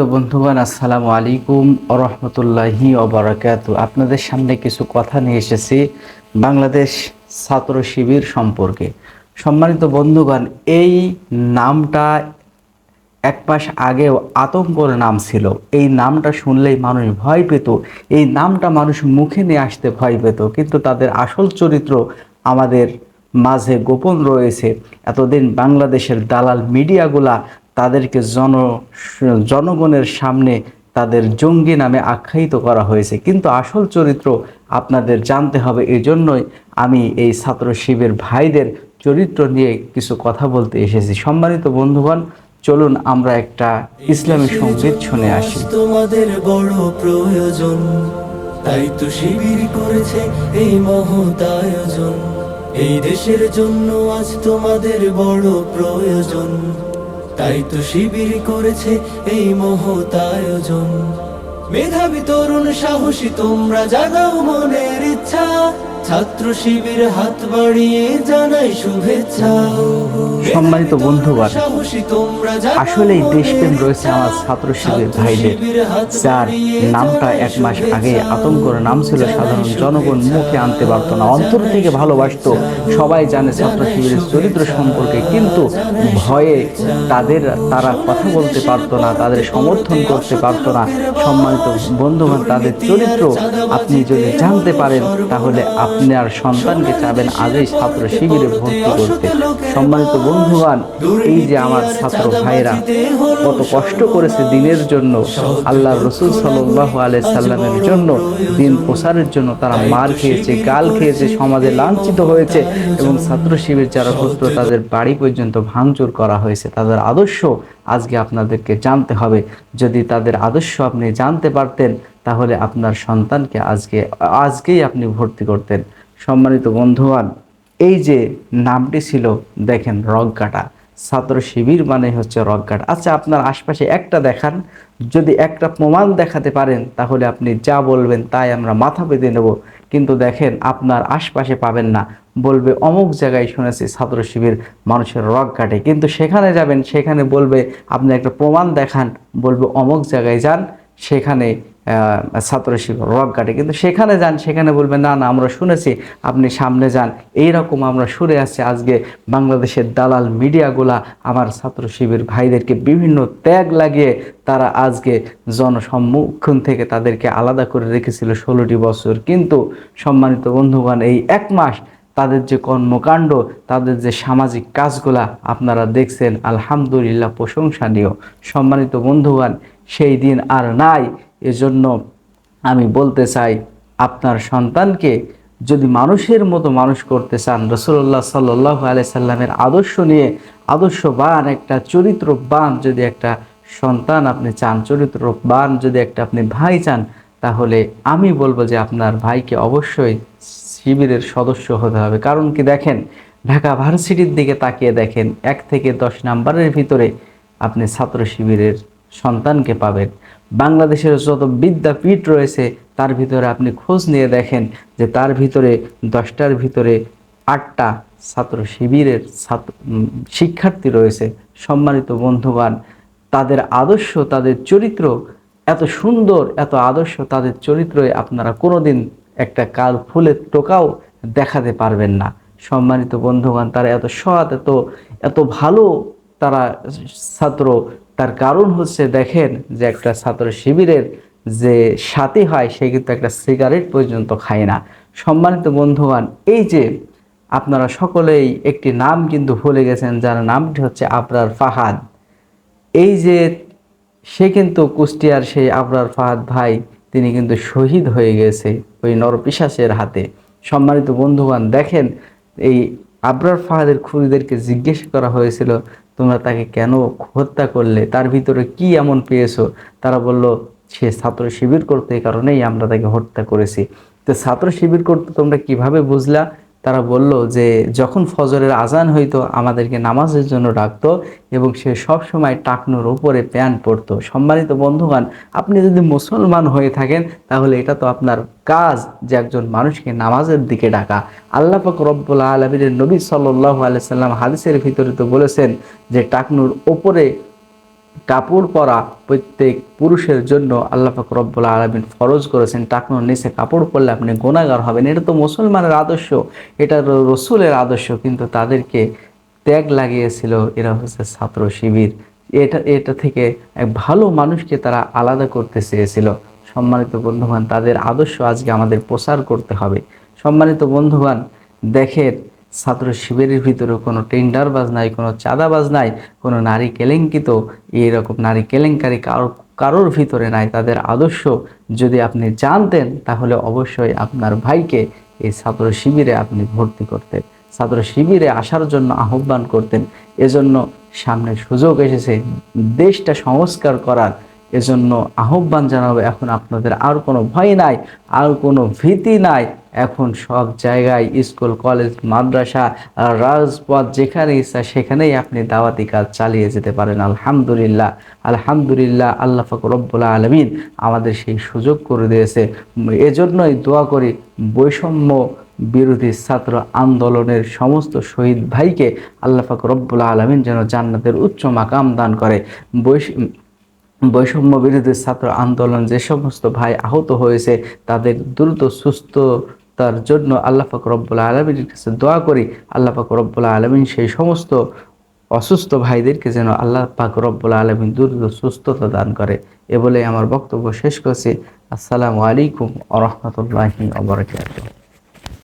তো বন্ধুগণ, আসসালামু আলাইকুম রহমতুল্লাহি ওবারাকাতু। আপনাদের সামনে কিছু কথা নিয়ে এসেছি বাংলাদেশ ছাত্র শিবির সম্পর্কে। সম্মানিত বন্ধুগণ, এই নামটা এক মাস আগেও আতঙ্কর নাম ছিল। এই নামটা শুনলেই মানুষ ভয় পেত, এই নামটা মানুষ মুখে নিয়ে আসতে ভয় পেত, কিন্তু তাদের আসল চরিত্র আমাদের মাঝে গোপন রয়েছে। এতদিন বাংলাদেশের দালাল মিডিয়াগুলা তাদেরকে জনগণের সামনে তাদের জঙ্গি নামে আখ্যায়িত করা হয়েছে, কিন্তু আসল চরিত্র আপনাদের জানতে হবে। এই জন্যই আমি এই ছাত্র শিবির ভাইদের চরিত্র নিয়ে কিছু কথা বলতে এসেছি। সম্মানিত বন্ধুগণ, চলুন আমরা একটা ইসলামী সঙ্গীত শুনে আসি। তোমাদের বড় প্রয়োজন, তাই তো শিবির করেছে এই মহৎ আয়োজন। এই দেশের জন্য আজ তোমাদের বড় প্রয়োজন, তাই তো শিবির করেছে এই মহৎ আয়োজন। মেধাবী তরুণ সাহসী তোমরা জাগাও মনের ইচ্ছা, ছাত্র শিবির হাত বাড়িয়ে জানাই শুভেচ্ছা। সম্মানিত বন্ধুগণ, আসলেই দেশপ্রেম রয়েছে আমার ছাত্র শিবির ভাইদের, যার নামটা এক মাস আগে আতঙ্কর নাম ছিল। সাধারণ জনগণ মুখে আনতে পারতো না, অন্তর থেকে ভালোবাসতো। সবাই জানে ছাত্র শিবিরের চরিত্র সম্পর্কে, কিন্তু ভয়ে তারা কথা বলতে পারতো না, তাদের সমর্থন করতে পারতো না। সম্মানিত বন্ধুগণ, তাদের চরিত্র আপনি যদি জানতে পারেন, তাহলে আপনার সন্তানকে চাবেন আজই ছাত্র শিবিরে ভর্তি করতে। সম্মানিত বন্ধুগণ, এই যে আমার ছাত্র ভাইরা কত কষ্ট করেছে দিনের জন্য, আল্লাহ রসুল সাল্লাল্লাহু আলাইহি সাল্লামের জন্য, দিন প্রচারের জন্য, তারা মার খেয়েছে, গাল খেয়েছে, সমাজে লাঞ্ছিত হয়েছে, এবং ছাত্র শিবির যারা পুত্র তাদের বাড়ি পর্যন্ত ভাঙচুর করা হয়েছে। তাদের আদর্শ আজকে আপনাদেরকে জানতে হবে। যদি তাদের আদর্শ আপনি জানতে পারতেন, তাহলে আপনার সন্তানকে আজকেই আপনি ভর্তি করতেন। সম্মানিত বন্ধুগণ, এই যে নামটি ছিল, দেখেন, রগঘাটা। ছাত্র শিবির মানে হচ্ছে রগঘাটা। আচ্ছা, আপনার আশপাশে একটা দেখান, যদি একটা প্রমাণ দেখাতে পারেন, তাহলে আপনি যা বলবেন তাই আমরা মাথা পেতে নেব। কিন্তু দেখেন, আপনার আশপাশে পাবেন না। বলবে অমুক জায়গায় শুনেছি ছাত্র শিবির মানুষের রগঘাটে, কিন্তু সেখানে যাবেন, সেখানে বলবে আপনি একটা প্রমাণ দেখান, বলবে অমুক জায়গায় যান, সেখানে ছাত্র শিবির রগঘাটে, কিন্তু সেখানে যান, সেখানে বলবে না না আমরা শুনেছি, আপনি সামনে যান। এইরকম আমরা শুনে আসছি। আজকে বাংলাদেশের দালাল মিডিয়াগুলা আমার ছাত্র শিবির ভাইদেরকে বিভিন্ন ত্যাগ লাগিয়ে তারা আজকে জনসম্মুখীন থেকে তাদেরকে আলাদা করে রেখেছিল 16টি বছর। কিন্তু সম্মানিত বন্ধুগণ, এই এক মাস তাদের যে কর্মকাণ্ড, তাদের যে সামাজিক কাজগুলা আপনারা দেখছেন, আলহামদুলিল্লাহ, প্রশংসনীয়। সম্মানিত বন্ধুগণ, সেই দিন আর নাই। এজন্য আমি বলতে চাই, আপনার সন্তানকে যদি মানুষের মতো মানুষ করতে চান, রাসূলুল্লাহ সাল্লাল্লাহু আলাইহি সাল্লামের আদর্শ নিয়ে আদর্শবান একটা চরিত্রবান যদি একটা সন্তান আপনি চান, চরিত্রবান যদি একটা আপনি ভাই চান, তাহলে আমি বলবো যে আপনার ভাইকে অবশ্যই শিবিরের সদস্য হতে হবে। কারণ কি, দেখেন, ঢাকা ভার্সিটির দিকে তাকিয়ে দেখেন, 1 থেকে 10 নাম্বারের ভিতরে আপনি ছাত্র শিবিরের সন্তানকে পাবেন। বাংলাদেশের যত বিদ্যাপীঠ রয়েছে, তার ভিতরে আপনি খোঁজ নিয়ে দেখেন যে তার ভিতরে 10টার ভিতরে 8টা ছাত্র শিবিরের শিক্ষার্থী রয়েছে। সম্মানিত বন্ধুগণ, তাদের আদর্শ, তাদের চরিত্র এত সুন্দর, এত আদর্শ, তাদের চরিত্রে আপনারা কোনোদিন একটা কাল ফুলের টোকাও দেখাতে পারবেন না। সম্মানিত বন্ধুগণ, তারা এত সৎ, এত ভালো তারা ছাত্র। তার কারণ হচ্ছে, দেখেন, যে একটা ছাত্র শিবিরের যে সাথী হয়, সে কিন্তু একটা সিগারেট পর্যন্ত খায় না। সম্মানিত বন্ধুগণ, এই যে আপনারা সকলেই একটি নাম কিন্তু ভুলে গেছেন, যার নামটি হচ্ছে আবরার ফাহাদ। এই যে সে কিন্তু কুষ্টিয়ার সেই আবরার ফাহাদ ভাই, তিনি কিন্তু শহীদ হয়ে গেছে ওই নরপিশাচের হাতে। সম্মানিত বন্ধুগণ, দেখেন, এই আবরার ফাহাদের খুনিদেরকে জিজ্ঞেস করা হয়েছিল, তোমরা তাকে কেন হত্যা করলে, তার ভিতরে কি এমন পেয়েছো? তারা বলল, সে ছাত্র শিবির করতে, এই কারণেই আমরা তাকে হত্যা করেছি। তো ছাত্র শিবির করতে তোমরা কিভাবে বুঝলা? তারা বলল যে যখন ফজরের আজান হইতো, আমাদেরকে নামাজের জন্য ডাকতো, এবং সে সব সময় টাকনুর উপরে প্যান্ট পরতো। সম্মানিত বন্ধুগণ, আপনি যদি মুসলমান হয়ে থাকেন, তাহলে এটা তো আপনার কাজ যে একজন মানুষকে নামাজের দিকে ডাকা। আল্লাহ পাক রব্বুল আলামিনের নবী সাল্লাল্লাহু আলাইহি সাল্লাম হাদিসের ভিতরে তো বলেছেন যে টাকনুর উপরে কাপড় পরা প্রত্যেক পুরুষের জন্য আল্লাহ পাক রব্বুল আলামিন ফরজ করেছেন। টাকনোর নিচে কাপড় পরলে আপনি গুনাহগার হবেন। এটা তো মুসলমানের আদর্শ, এটা রসুলের আদর্শ, কিন্তু তাদেরকে ত্যাগ লাগিয়েছিল এরা হচ্ছে ছাত্র শিবির। এটা থেকে এক ভালো মানুষকে তারা আলাদা করতে চেয়েছিল। সম্মানিত বন্ধুগণ, তাদের আদর্শ আজকে আমাদের প্রচার করতে হবে। সম্মানিত বন্ধুগণ, দেখেন ছাত্র শিবিরের ভিতরে কোনো টেন্ডারবাজ নাই, কোনো চাঁদাবাজ নাই, কোনো নারী কেলেঙ্কিত এইরকম নারী কেলেঙ্কারি কারোর ভিতরে নাই। তাদের আদর্শ যদি আপনি জানতেন তাহলে অবশ্যই আপনার ভাইকে এই ছাত্র শিবিরে আপনি ভর্তি করতেন, ছাত্র শিবিরে আসার জন্য আহ্বান করতেন। এজন্য সামনে সুযোগ এসেছে দেশটা সংস্কার করার, এজন্য আহ্বান জানাবো। এখন আপনাদের আর কোনো ভয় নাই, আর কোনো ভীতি নাই। এখন সব জায়গায় স্কুল, কলেজ, মাদ্রাসা, রাজপথ, যেখানে ইচ্ছা সেখানেই আপনি দাওয়াতি কাজ চালিয়ে যেতে পারেন। আলহামদুলিল্লাহ, আলহামদুলিল্লাহ, আল্লাহ পাক রব্বুল আলামিন আমাদের সেই সুযোগ করে দিয়েছে। এজন্যই দোয়া করি বৈষম্য বিরোধী ছাত্র আন্দোলনের সমস্ত শহীদ ভাইকে আল্লাহ পাক রব্বুল আলামিন যেন জান্নাতের উচ্চ মাকাম দান করে। বৈষম্য বিরোধী ছাত্র আন্দোলন যে সমস্ত ভাই আহত হয়েছে তাদের দ্রুত সুস্থতার জন্য আল্লাহ পাক রব্বুল আলামিনের কাছে দোয়া করি। আল্লাহ পাক রব্বুল আলামিন সেই সমস্ত অসুস্থ ভাইদেরকে যেন আল্লাহ পাক রব্বুল আলামিন দ্রুত সুস্থতা দান করে। এ বলে আমার বক্তব্য শেষ করছি। আসসালামু আলাইকুম ওয়া রাহমাতুল্লাহি ওয়া বারাকাতুহু।